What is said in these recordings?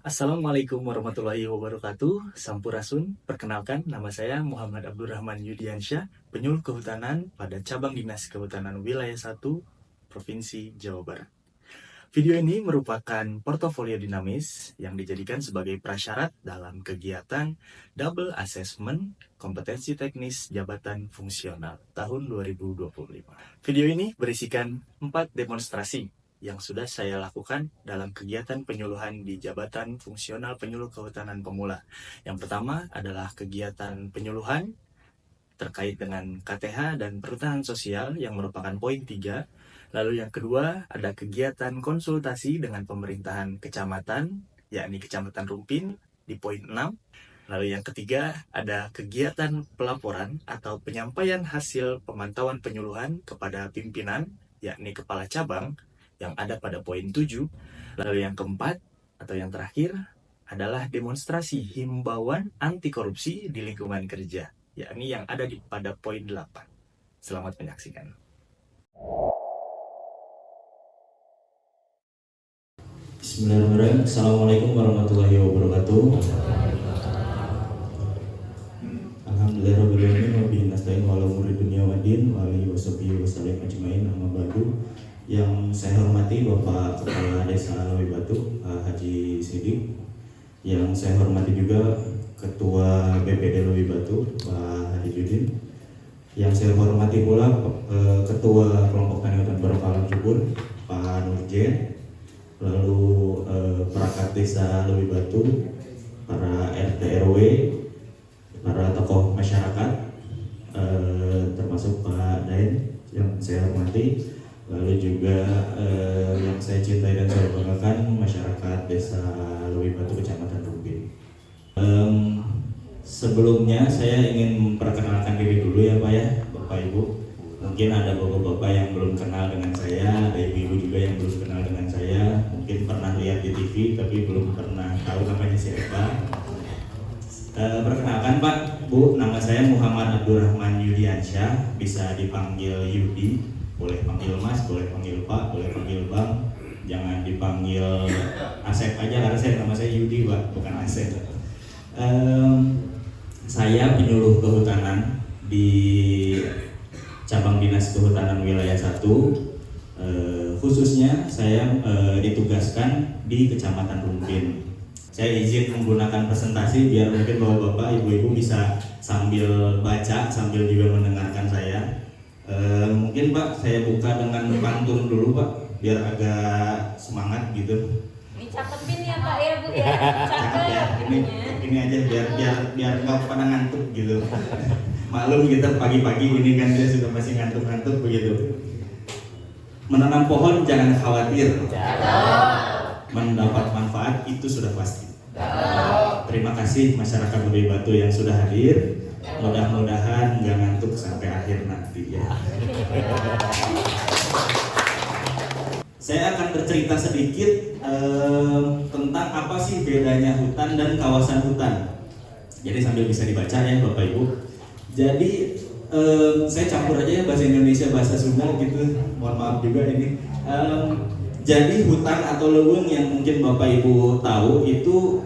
Assalamualaikum warahmatullahi wabarakatuh. Sampurasun, perkenalkan nama saya Muhammad Abdurrahman Yudiansyah, penyuluh kehutanan pada cabang Dinas Kehutanan Wilayah 1, Provinsi Jawa Barat. Video ini merupakan portofolio dinamis yang dijadikan sebagai prasyarat dalam kegiatan Double Assessment Kompetensi Teknis Jabatan Fungsional tahun 2025. Video ini berisikan 4 demonstrasi yang sudah saya lakukan dalam kegiatan penyuluhan di Jabatan Fungsional Penyuluh Kehutanan Pemula. Yang pertama adalah kegiatan penyuluhan terkait dengan KTH dan perhutanan sosial yang merupakan poin 3. Lalu yang kedua ada kegiatan konsultasi dengan pemerintahan kecamatan, yakni Kecamatan Rumpin di poin 6. Lalu yang ketiga ada kegiatan pelaporan atau penyampaian hasil pemantauan penyuluhan kepada pimpinan, yakni kepala cabang, yang ada pada poin 7. Lalu yang keempat atau yang terakhir adalah demonstrasi himbauan anti korupsi di lingkungan kerja, yakni yang ada pada poin 8. Selamat menyaksikan. Bismillahirrahmanirrahim. Assalamualaikum warahmatullahi wabarakatuh. Alhamdulillahirrahmanirrahim. Wabillahi nasta'in wa ala umuri dunya wa din wa alihi washabihi wasallam ajmain, amma ba'du. Yang saya hormati Bapak Kepala Desa Lewi Batu, Haji Sidik. Yang saya hormati juga Ketua BPD Lewi Batu, Pak Haji Judin. Yang saya hormati pula Ketua Kelompok Tani Hutan Barokah Alam Subur, Pak Nurjen. Lalu perangkat desa Lewi Batu, para RT RW, para tokoh masyarakat, termasuk Pak Dain yang saya hormati. Lalu juga yang saya cintai dan saya banggakan, masyarakat desa Lewi Batu, Kecamatan Rumpin. Sebelumnya saya ingin memperkenalkan diri dulu ya Pak ya, Bapak Ibu. Mungkin ada bapak-bapak yang belum kenal dengan saya, ada ibu-ibu juga yang belum kenal dengan saya. Mungkin pernah lihat di TV tapi belum pernah tahu namanya siapa. Perkenalkan Pak, Bu, nama saya Muhammad Abdurrahman Yudiansyah, bisa dipanggil Yudi. Boleh panggil Mas, boleh panggil Pak, boleh panggil Bang. Jangan dipanggil Asep aja karena nama saya Yudi Pak, bukan Asep. Saya penyuluh kehutanan di cabang Dinas Kehutanan Wilayah 1. Khususnya saya ditugaskan di Kecamatan Rumpin. Saya izin menggunakan presentasi biar mungkin bapak-bapak, ibu-ibu bisa sambil baca, sambil juga mendengarkan saya. Mungkin Pak, saya buka dengan pantun dulu Pak, biar agak semangat gitu. Dicatetin ya Pak ya Bu ya. Cakep ya, ini aja biar nggak pada ngantuk gitu. Maklum kita pagi-pagi ini kan dia sudah masih ngantuk-ngantuk begitu. Menanam pohon jangan khawatir. Mendapat manfaat itu sudah pasti. Terima kasih masyarakat Lewi Batu yang sudah hadir. Mudah-mudahan nggak ngantuk sampai akhir nanti ya. Saya akan bercerita sedikit tentang apa sih bedanya hutan dan kawasan hutan. Jadi sambil bisa dibaca ya Bapak Ibu. Jadi saya campur aja ya bahasa Indonesia bahasa Sunda gitu. Mohon maaf juga ini. Jadi hutan atau leuweung yang mungkin Bapak Ibu tahu itu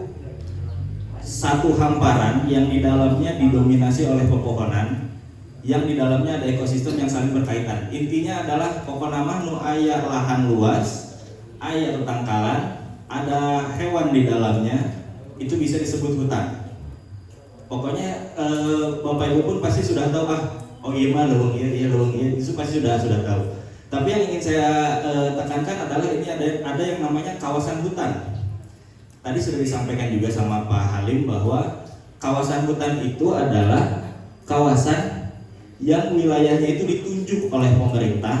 satu hamparan yang di dalamnya didominasi oleh pepohonan, yang di dalamnya ada ekosistem yang saling berkaitan. Intinya adalah pokoknya mah nu aya lahan luas, aya tetangkalan, ada hewan di dalamnya, itu bisa disebut hutan. Pokoknya Bapak Ibu pun pasti sudah tahu oh iya mah leuweung ieu itu pasti sudah tahu. Tapi yang ingin saya tekankan adalah ini ada yang namanya kawasan hutan. Tadi sudah disampaikan juga sama Pak Halim bahwa kawasan hutan itu adalah kawasan yang wilayahnya itu ditunjuk oleh pemerintah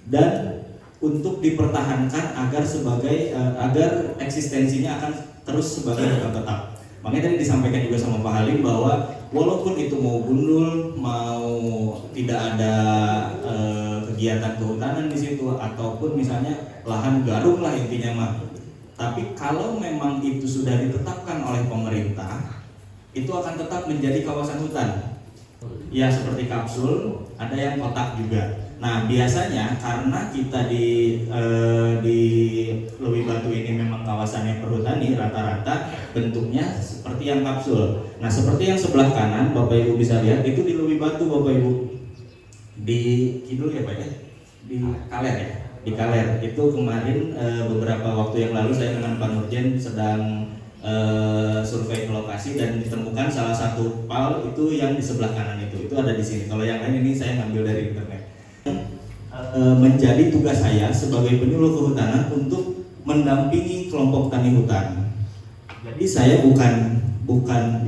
dan untuk dipertahankan agar eksistensinya akan terus sebagai hutan tetap. Makanya tadi disampaikan juga sama Pak Halim bahwa walaupun itu mau gundul, mau tidak ada kegiatan kehutanan di situ ataupun misalnya lahan garung lah intinya mah. Tapi kalau memang itu sudah ditetapkan oleh pemerintah, itu akan tetap menjadi kawasan hutan. Ya seperti kapsul, ada yang kotak juga. Nah, biasanya karena kita di Lewi Batu ini memang kawasannya perhutani, rata-rata bentuknya seperti yang kapsul. Nah, seperti yang sebelah kanan Bapak Ibu bisa lihat itu di Lewi Batu Bapak Ibu. Di Kidul ya Pak ya? Di Kaler ya? Di Kaler. Itu kemarin beberapa waktu yang lalu saya dengan Pak Nurjen sedang survei ke lokasi dan ditemukan salah satu pal itu yang di sebelah kanan itu ada di sini. Kalau yang lain ini saya ngambil dari internet. Menjadi tugas saya sebagai penyuluh kehutanan untuk mendampingi kelompok tani hutan. Jadi saya bukan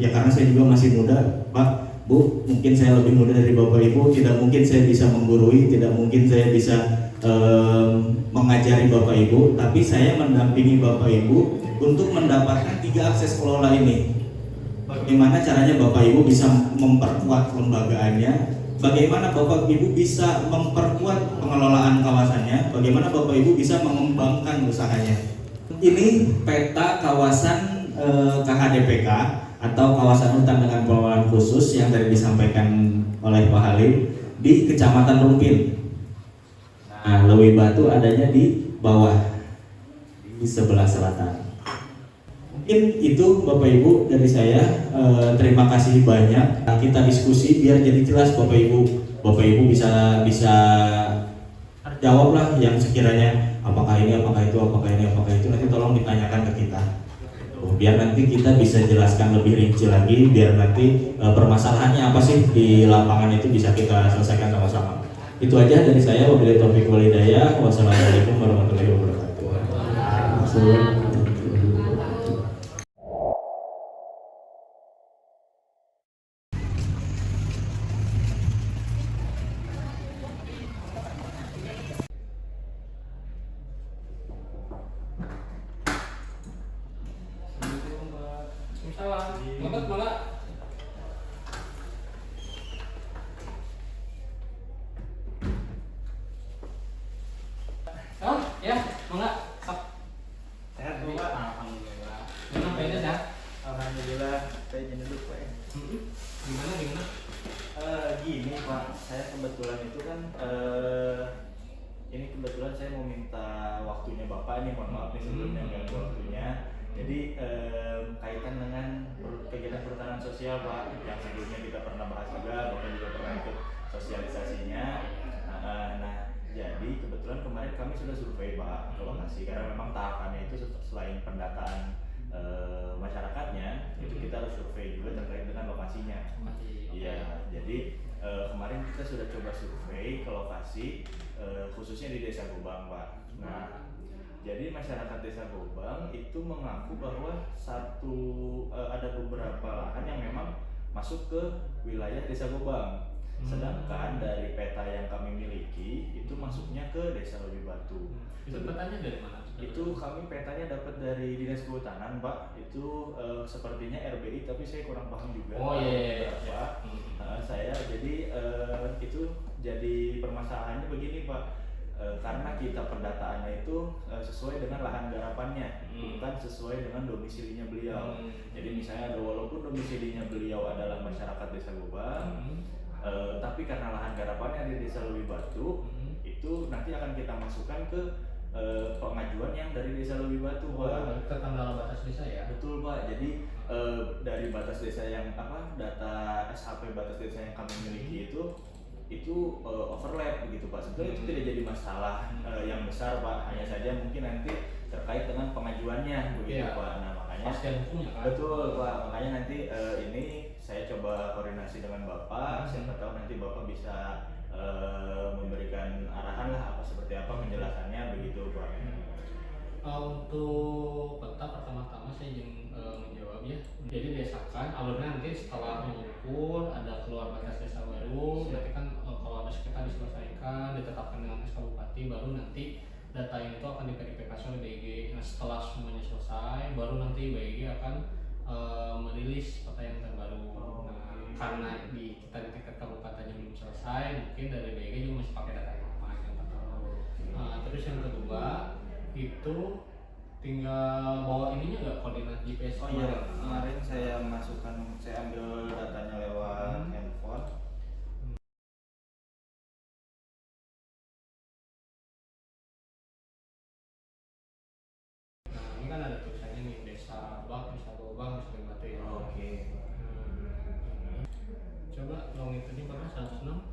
ya karena saya juga masih muda, Pak, Bu, mungkin saya lebih muda dari Bapak Ibu, tidak mungkin saya bisa menggurui, tidak mungkin saya bisa mengajari Bapak Ibu, tapi saya mendampingi Bapak Ibu untuk mendapatkan 3 akses kelola ini. Bagaimana caranya Bapak Ibu bisa memperkuat kelembagaannya, bagaimana Bapak Ibu bisa memperkuat pengelolaan kawasannya, bagaimana Bapak Ibu bisa mengembangkan usahanya. Ini peta kawasan KHDPK atau kawasan hutan dengan pengelolaan khusus yang tadi disampaikan oleh Pak Halim di Kecamatan Rumpin. Nah, Lewi Batu adanya di bawah, di sebelah selatan. Mungkin itu Bapak Ibu dari saya. Terima kasih banyak. Kita diskusi biar jadi jelas Bapak Ibu bisa jawablah yang sekiranya apakah ini, apakah itu, apakah ini, apakah itu, nanti tolong ditanyakan ke kita. Biar nanti kita bisa jelaskan lebih rinci lagi, biar nanti permasalahannya apa sih di lapangan itu bisa kita selesaikan sama-sama. Itu aja dari saya. Wabillahi taufiq wal hidayah. Wassalamualaikum warahmatullahi wabarakatuh. Ngotot malah. Oh, ya, malah. Sehat Bu, Pak? Alhamdulillah. Gimana Pak Ines ya? Alhamdulillah, saya jadi dulu Pak ya. Gimana? Gini Pak, saya kebetulan itu kan ini kebetulan saya mau minta waktunya Bapak nih, mohon maaf nih sebelumnya ganggu waktunya. Jadi kaitan dengan kegiatan perhutanan sosial Pak, yang sebelumnya kita pernah bahas juga, Bapak juga pernah ikut sosialisasinya. Nah, jadi kebetulan kemarin kami sudah survei Pak ke lokasi, karena memang tahapannya itu selain pendataan masyarakatnya, itu kita harus survei juga terkait dengan lokasinya. Iya, jadi kemarin kita sudah coba survei ke lokasi, khususnya di Desa Gobang Pak. Nah, jadi masyarakat Desa Gobang itu mengaku bahwa ada beberapa lahan yang memang masuk ke wilayah Desa Gobang. Sedangkan dari peta yang kami miliki itu masuknya ke Desa Lewi Batu. Itu petanya dari mana? Itu kami petanya dapat dari Dinas Kehutanan Pak. Itu sepertinya RBI, tapi saya kurang paham juga. Oh iya. Saya jadi itu jadi permasalahannya begini Pak. Karena kita pendataannya itu sesuai dengan lahan garapannya, bukan sesuai dengan domisilinya beliau. Jadi misalnya walaupun domisilinya beliau adalah masyarakat Desa Gobang, tapi karena lahan garapannya di Desa Lewi Batu, itu nanti akan kita masukkan ke pengajuan yang dari Desa Lewi Batu Pak. Terkendala batas desa ya? Betul Pak. Jadi dari batas desa yang data SHP batas desa yang kami miliki itu overlap begitu Pak. Sebetulnya itu tidak jadi masalah yang besar Pak. Hanya saja mungkin nanti terkait dengan pengajuannya begitu Pak. Nah makanya hukumnya kan? betul Pak. Makanya nanti ini saya coba koordinasi dengan Bapak. Siapa tahu nanti Bapak bisa memberikan arahan lah seperti apa penjelasannya begitu Pak. Untuk peta pertama-tama saya ingin menjawab ya. Jadi desakan alurnya nanti setelah mengukur ada keluar batas desa baru, nanti kan kalau ada sekitar diselesaikan, ditetapkan dengan SK Bupati, baru nanti data ini itu akan diverifikasi oleh BG. Nah setelah semuanya selesai, baru nanti BG akan merilis peta yang terbaru. Nah karena kita di tingkat kabupatennya belum selesai, mungkin dari BG juga masih pakai data yang lama yang pertama. Terus yang kedua itu tinggal bawa ininya nggak, koordinat GPS? Oh iya, kemarin saya ambil datanya lewat handphone.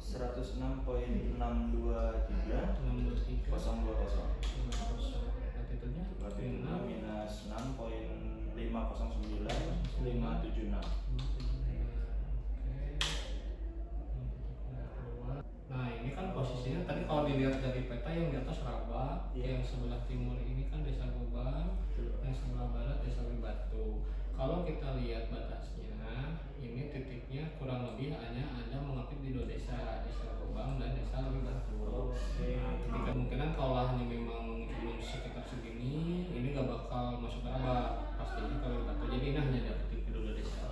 106,623 623 020. latitude-nya Latitude minus 6,509,576. Nah ini kan posisinya tadi kalau dilihat dari peta yang di atas Rabak, yang sebelah timur ini kan Desa Gobang, yang sebelah barat Desa Batu. Kalau kita lihat batasnya, ini titiknya kurang lebih hanya ada mengapit di 2 desa, Desa Gobang dan Desa Batu. Nah, titik kemungkinan kalau lahannya memang belum sekitar segini, ini gak bakal masuk ke Rabak, pastinya kalau Batu. Jadi ini hanya ada titik di 2 desa.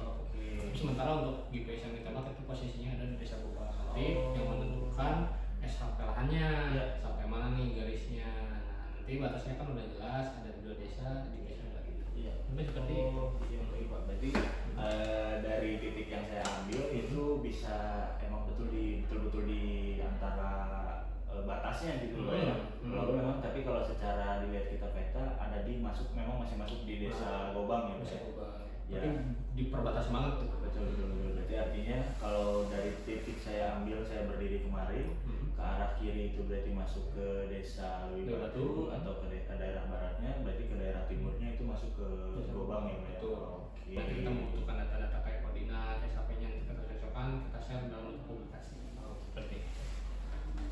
Sementara untuk GPS yang ditembak itu posisinya ada di Desa Gobang. Nanti yang menentukan SHP lahannya sampai mana nih garisnya. Nah, nanti batasnya kan udah jelas ada di 2 desa, di desa lagi. Iya. Lebih seperti itu. Iya, baik Pak. Berarti dari titik yang saya ambil itu bisa emang betul-betul di antara batasnya gitu loh ya. Walaupun memang tapi kalau secara dilihat kita peta ada memang masih masuk di Desa Gobang ya. Desa Gobang. Ya. Tapi di perbatasan banget tuh. Betul. Berarti artinya kalau dari titik saya ambil, saya berdiri kemarin ke arah kiri itu berarti masuk ke Desa Batu atau ke daerah baratnya, berarti ke daerah timurnya itu masuk ke Gobang ya Pak ya. Betul. Oke. Nanti kita membutuhkan data-data kayak koordinat, SHP-nya nanti kita cocokkan, kita share dalam bentuk publikasi. Seperti itu.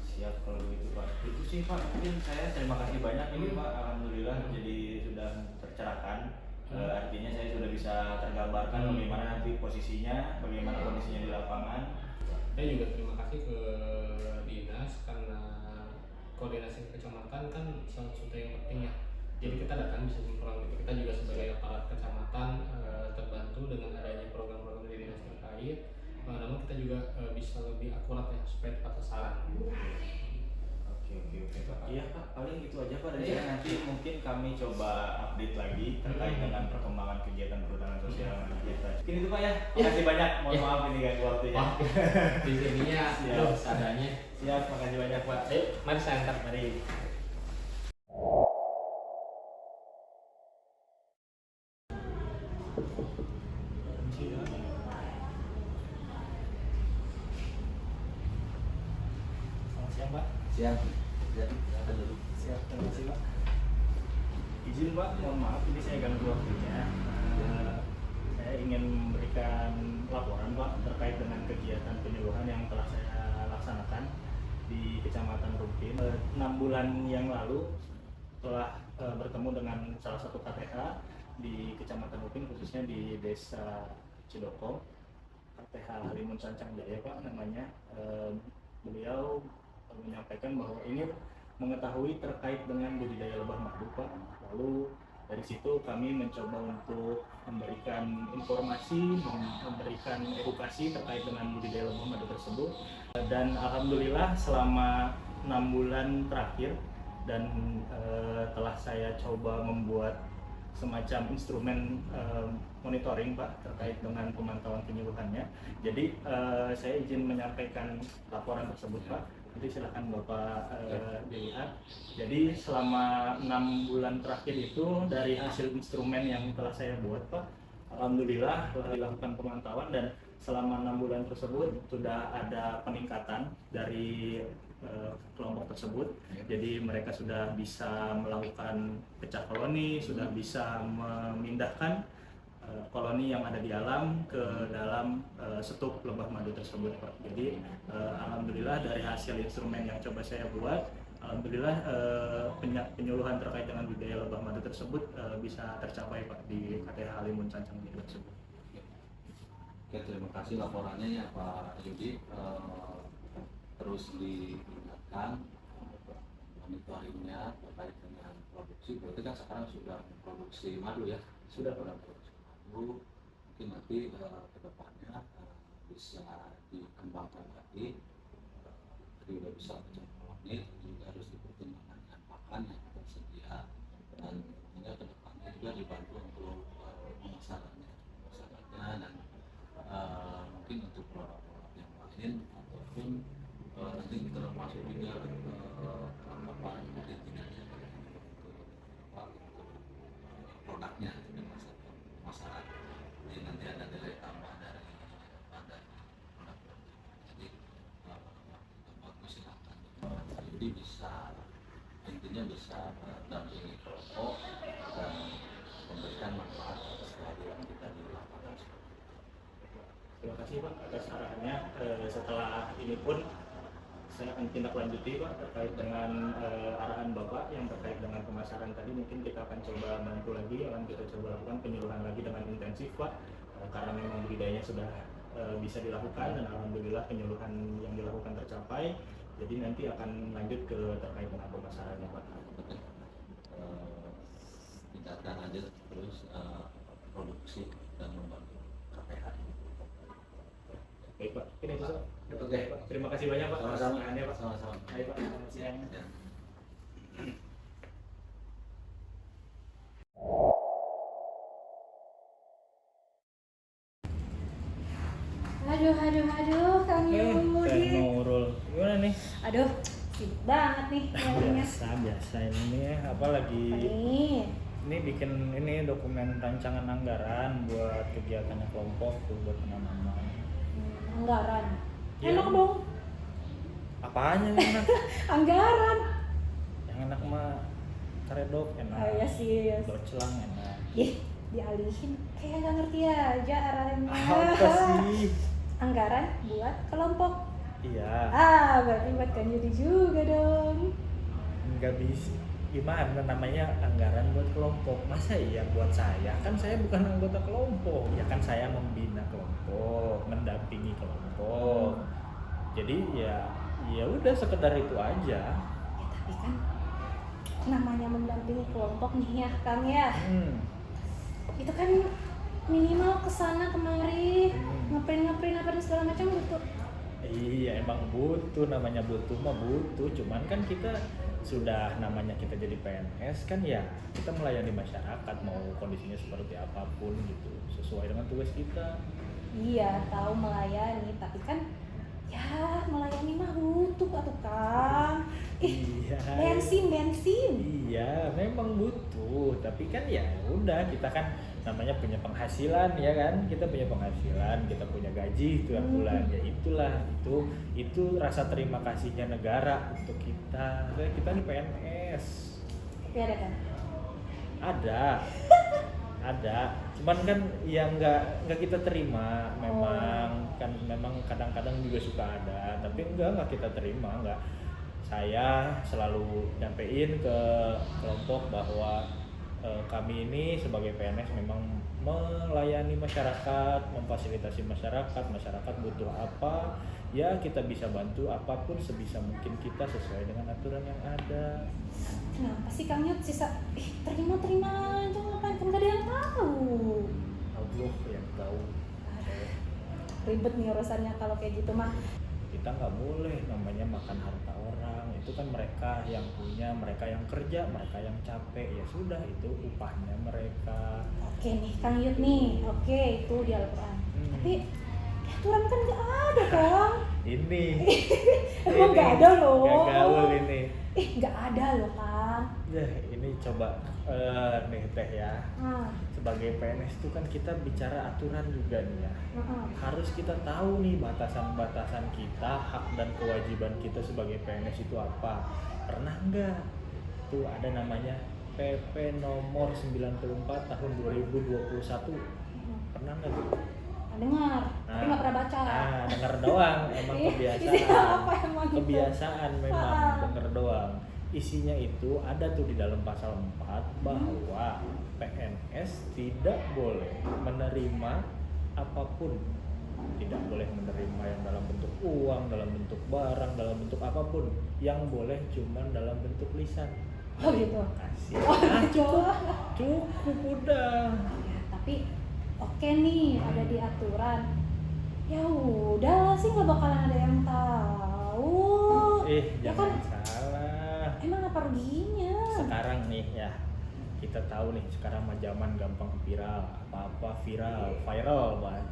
Siap kalau begitu Pak. Itu sih Pak, mungkin saya terima kasih banyak ini Pak. Alhamdulillah jadi sudah tercerahkan. Artinya saya sudah bisa tergambarkan bagaimana nanti posisinya, bagaimana kondisinya di lapangan. Saya juga terima kasih ke dinas karena koordinasi kecamatan kan salah satu yang penting ya. Jadi kita datang bisa sinkron gitu. Kita juga sebagai aparat kecamatan terbantu dengan adanya program-program dari dinas terkait. Namun kita juga bisa lebih akurat ya supaya tepat sasaran. Oke Pak. Iya Pak, paling itu aja Pak dari saya. Nanti mungkin kami coba update lagi terkait dengan perkembangan kegiatan perhutanan sosial kita. Mungkin itu Pak ya. Makasih banyak. Mohon maaf ini ganggu waktunya. Di sininya adanya. Siap, makasih banyak Pak. Ayo, mari saya angkat. Mari. Selamat siang Pak. Siap, silakan dulu. Siap, terima kasih Pak. Izin Pak, mohon maaf ini saya ganggu waktunya. Saya ingin memberikan laporan Pak terkait dengan kegiatan penyuluhan yang telah saya laksanakan di Kecamatan Rumpin. 6 bulan yang lalu telah bertemu dengan salah satu KTH di Kecamatan Rumpin, khususnya di Desa Cidoko, KTH Halimun Sancang Jaya Pak namanya. Beliau menyampaikan bahwa ingin mengetahui terkait dengan budidaya lebah madu Pak. Lalu dari situ kami mencoba untuk memberikan informasi, memberikan edukasi terkait dengan budidaya lebah madu tersebut. Dan alhamdulillah selama 6 bulan terakhir dan telah saya coba membuat semacam instrumen monitoring Pak terkait dengan pemantauan penyuluhannya. Jadi saya izin menyampaikan laporan tersebut Pak. Jadi silakan Bapak dilihat. Jadi selama 6 bulan terakhir itu dari hasil instrumen yang telah saya buat Pak, alhamdulillah telah dilakukan pemantauan dan selama 6 bulan tersebut sudah ada peningkatan dari kelompok tersebut. Jadi mereka sudah bisa melakukan pecah koloni, sudah bisa memindahkan koloni yang ada di alam ke dalam stup lebah madu tersebut Pak. Jadi alhamdulillah dari hasil instrumen yang coba saya buat, alhamdulillah penyuluhan terkait dengan budidaya lebah madu tersebut bisa tercapai Pak di KTH Halimun Sancang Jaya tersebut. Oke, terima kasih laporannya ya Pak Yudi. Terus diingatkan monitoringnya terkait dengan produksi. Berarti kan sekarang sudah produksi madu ya? Sudah produksi madu. Mungkin nanti ke depannya bisa dikembangkan lagi. Jadi udah bisa pecah koloni, juga harus dipertimbangkan dengan pakan yang tersedia, dan tentunya ke depannya juga dibantu untuk pemasarannya dan mungkin untuk produk-produk yang lain ataupun nanti termasuk juga apa dari tindakan produknya dan masalah. Jadi nanti ada nilai tambah dari produk. Jadi bisa mendampingi kelompok dan memberikan manfaat atas kehadiran kita di lapangan. Terima kasih Pak atas arahannya. Setelah ini pun saya akan tindak lanjuti Pak terkait dengan arahan Bapak yang terkait dengan pemasaran tadi. Mungkin kita akan coba bantu lagi, akan kita coba lakukan penyuluhan lagi dengan intensif Pak, karena memang budidayanya sudah bisa dilakukan dan alhamdulillah penyuluhan yang dilakukan tercapai. Jadi nanti akan lanjut ke terkait dengan pemasarannya Pak. Tingkatkan aja terus produksi dan membantu KPH ini. Baik Pak, ini itu Pak. Oke. Pak, terima kasih banyak Pak. Sama-sama. Arahannya, Pak. Sama-sama. Baik Pak, selamat siang. Ya. Aduh, Kang Yudi. Nurul, gimana nih? Aduh, sibuk banget nih nyarinya. Biasa ini ya, apalagi Nih, ini bikin ini dokumen rancangan anggaran buat kegiatannya kelompok tuh buat penanaman. anggaran. Iya. Enak dong, Apanya yang enak? anggaran. Yang enak mah karedok enak. Oh iya sih, iya. Docelang enak. Ih, dialihin. Kayak nggak ngerti aja arahannya. Apa sih? Anggaran buat kelompok. Iya, Berarti buat Kang Yudi juga dong. nggak bisa. Gimana namanya anggaran buat kelompok? Masa iya buat saya? Kan saya bukan anggota kelompok. Ya kan saya membina kelompok, mendampingi kelompok. Jadi ya udah sekedar itu aja. Ya tapi kan namanya mendampingi kelompok nih ya Kang ya. Itu kan minimal kesana kemari ngapain apa dan segala macam gitu. Iya emang butuh, namanya butuh mah butuh. Cuman kan kita sudah namanya kita jadi PNS kan ya kita melayani masyarakat mau kondisinya seperti apapun gitu sesuai dengan tugas kita. Iya tahu melayani tapi kan ya melayani mah butuh atuh Kang. Iya. bensin Iya, memang butuh, tapi kan ya udah kita kan namanya punya penghasilan ya kan, kita punya penghasilan, kita punya gaji tiap bulan ya itulah itu rasa terima kasihnya negara untuk kita. Kita nih PNS. tapi ada kan Ada, cuman kan yang nggak kita terima memang kan memang kadang-kadang juga suka ada, tapi nggak kita terima nggak. Saya selalu nyampein ke kelompok bahwa kami ini sebagai PNS memang melayani masyarakat, memfasilitasi masyarakat butuh apa, ya kita bisa bantu apapun sebisa mungkin kita sesuai dengan aturan yang ada. kenapa sih Kang Yud sisa terima aja ngapain kan gak ada yang tahu. Allah yang tahu. Aduh, ribet nih urusannya kalau kayak gitu mah. Kita nggak boleh namanya makan harta orang, itu kan mereka yang punya, mereka yang kerja, mereka yang capek, ya sudah itu upahnya mereka. Oke nih Kang Yud nih, oke itu di Al-Quran. Tapi di aturan kan gak ada Kang. Ini Emang gak ada loh. gak gaul ini. Gak ada loh Kang. Ini coba nih teh ya, sebagai PNS itu kan kita bicara aturan juga nih ya. Harus kita tahu nih batasan-batasan kita, hak dan kewajiban kita sebagai PNS itu apa. Pernah nggak tuh ada namanya PP nomor 94 tahun 2021? Pernah nggak tuh? Dengar, tapi nggak pernah baca. Dengar doang, emang kebiasaan memang denger doang. Isinya itu ada tuh di dalam pasal 4 bahwa PNS tidak boleh menerima apapun, tidak boleh menerima yang dalam bentuk uang, dalam bentuk barang, dalam bentuk apapun, yang boleh cuman dalam bentuk lisan. Oh gitu. Kasih. Gitu. Cukup udah. Ya, tapi oke nih ada di aturan. Ya udah sih nggak bakalan ada yang tahu. Ya Jangan kan? salah. Emang apa ruginya? Sekarang nih ya, kita tahu nih sekarang mah zaman gampang viral, apa-apa viral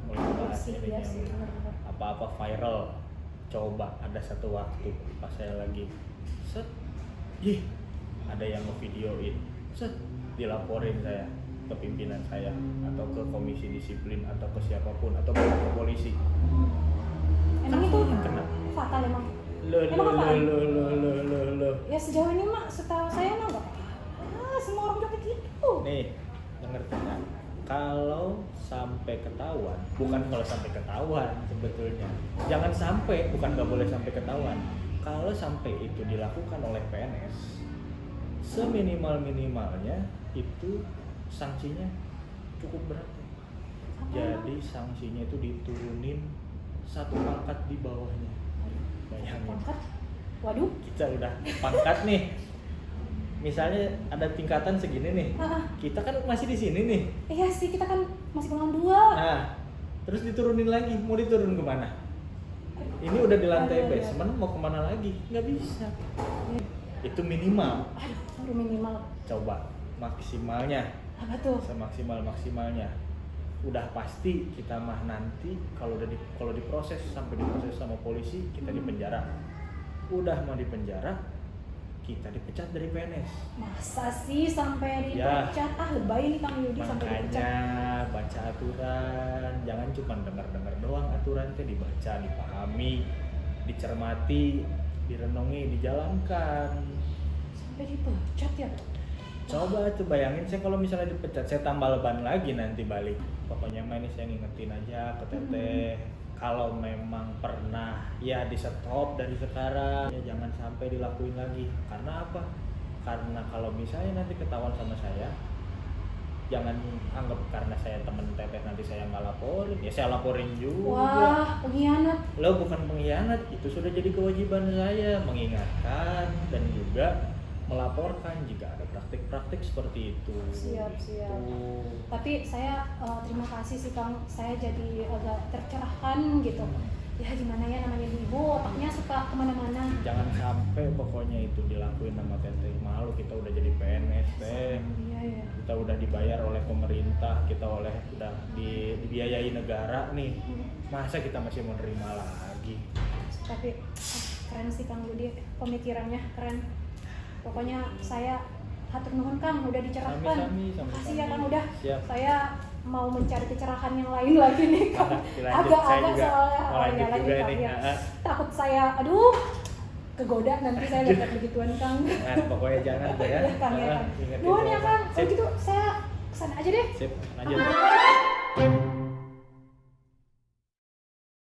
mulai bahas Sih, ini iya sih, yang bener-bener. apa-apa viral. Coba ada satu waktu pas saya lagi ada yang ngevideoin, dilaporin saya ke pimpinan saya atau ke komisi disiplin atau ke siapapun atau ke polisi. Emang itu kena. fatal emang. Emang apaan? Loh. Ya sejauh ini mah setahu saya mah nggak apa-apa. Semua orang juga gitu. Nih, denger ya. Kalau sampai ketahuan, bukan kalau sampai ketahuan sebetulnya. Jangan sampai, bukan nggak boleh sampai ketahuan. Kalau sampai itu dilakukan oleh PNS, seminimal-minimalnya itu sanksinya cukup berat. Jadi sanksinya itu diturunin 1 pangkat di bawahnya. Bayangin. Pangkat. Waduh. Kita udah pangkat nih. Misalnya ada tingkatan segini nih. Kita kan masih di sini nih. Iya sih, kita kan masih golongan 2. Nah, terus diturunin lagi. Mau diturun kemana? Ini udah di lantai basement, mau kemana lagi? Nggak bisa. Itu minimal. Aduh, minimal. Coba maksimalnya. Apa tuh? Semaksimal-maksimalnya. Udah pasti kita mah nanti kalau diproses sampai diproses sama polisi, kita di penjara. Udah mau di penjara, kita dipecat dari PNS. Masa sih sampai Ya. dipecat? Lebay nih Kang Yudi sampai Makanya dipecat. baca aturan, jangan cuma dengar-dengar doang, aturan teh dibaca, dipahami, dicermati, direnungi, dijalankan. Sampai dipecat ya? Coba tuh bayangin, saya kalau misalnya dipecat, saya tambah leban lagi nanti balik. Pokoknya mah ini saya ngingetin aja ke teteh, kalau memang pernah ya di stop dari sekarang, ya jangan sampai dilakuin lagi. Karena apa? Karena kalau misalnya nanti ketahuan sama saya, jangan anggap karena saya temen teteh nanti saya nggak laporin, ya saya laporin juga. Wah, pengkhianat. Lo bukan pengkhianat, itu sudah jadi kewajiban saya mengingatkan dan juga melaporkan jika ada praktik-praktik seperti itu. Siap. Tapi saya terima kasih sih Kang, saya jadi agak tercerahkan gitu. Ya gimana ya, namanya ibu, otaknya suka kemana-mana. Jangan sampai pokoknya itu dilakuin sama teteh. Malu, kita udah jadi PNS teh. Iya. Kita udah dibayar oleh pemerintah, kita udah dibiayai negara nih. Masa kita masih mau nerima lagi? Tapi keren sih Kang Yudi, pemikirannya keren. Pokoknya saya hatur nuhun Kang, udah dicerahkan. Sami-sami. Makasih ya Kang, udah. Siap. Saya mau mencari kecerahan yang lain lagi nih Kang. Dilanjut, saya juga soalnya. mau lanjut juga Kang, nih. ya. Takut saya, aduh, kegoda nanti saya lihat begituan Kang. Nah, pokoknya jangan tuh ya. Iya Kang, ya Kang. Ingat Nuhun itu. ya Kang, kalau Sip. gitu saya kesana aja deh. Sip, lanjut.